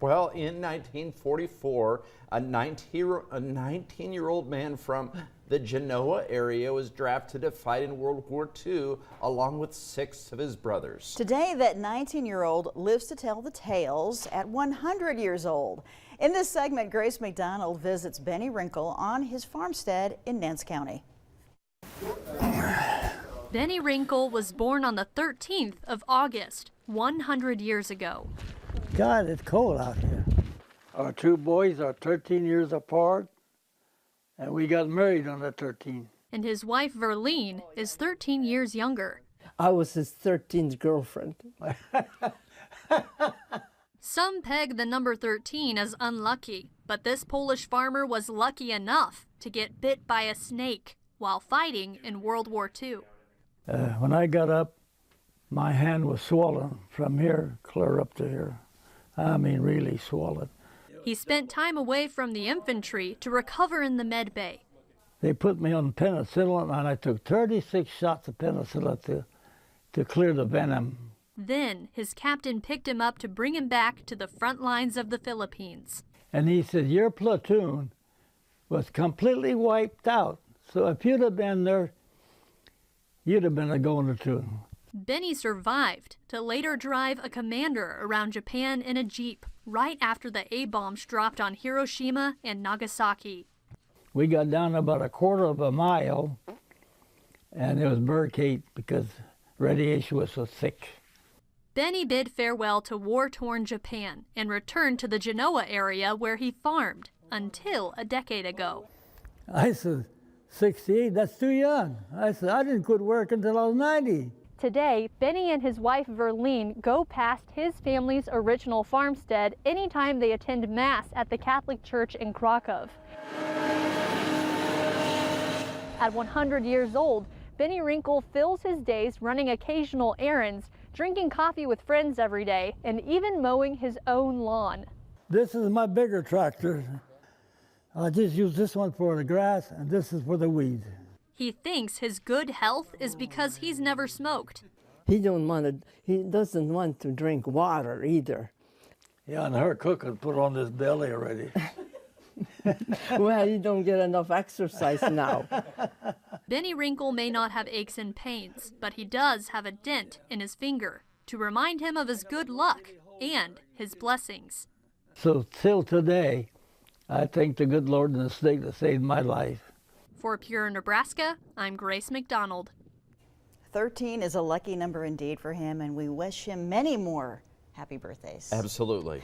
Well, in 1944, a 19-year-old man from the Genoa area was drafted to fight in World War II along with 6 of his brothers. Today, that 19-year-old lives to tell the tales at 100 years old. In this segment, Grace McDonald visits Bennie Rinkol on his farmstead in Nance County. Bennie Rinkol was born on the 13th of August, 100 years ago. God, it's cold out here. Our 2 boys are 13 years apart, and we got married on the 13th. And his wife, Verlene, is 13 years younger. I was his 13th girlfriend. Some peg the number 13 as unlucky, but this Polish farmer was lucky enough to get bit by a snake while fighting in World War II. When I got up, my hand was swollen from here clear up to here. I mean, really swollen. He spent time away from the infantry to recover in the med bay. They put me on penicillin, and I took 36 shots of penicillin to clear the venom. Then his captain picked him up to bring him back to the front lines of the Philippines. And he said, your platoon was completely wiped out. So if you'd have been there, you'd have been a goner too. Bennie survived to later drive a commander around Japan in a Jeep right after the A-bombs dropped on Hiroshima and Nagasaki. We got down about a quarter of a mile, and it was barricaded because radiation was so thick. Bennie bid farewell to war-torn Japan and returned to the Genoa area where he farmed until a decade ago. I said, 68, that's too young. I said, I didn't quit work until I was 90. Today, Bennie and his wife Verlene go past his family's original farmstead anytime they attend Mass at the Catholic Church in Krakow. At 100 years old, Bennie Rinkol fills his days running occasional errands, drinking coffee with friends every day, and even mowing his own lawn. This is my bigger tractor. I just use this one for the grass, and this is for the weeds. He thinks his good health is because he's never smoked. He doesn't want to drink water either. Yeah, and her cooking put on this belly already. Well, he don't get enough exercise now. Bennie Rinkol may not have aches and pains, but he does have a dent in his finger to remind him of his good luck and his blessings. So till today, I thank the good Lord and the state that saved my life. For Pure, Nebraska, I'm Grace McDonald. 13 is a lucky number indeed for him, and we wish him many more happy birthdays. Absolutely.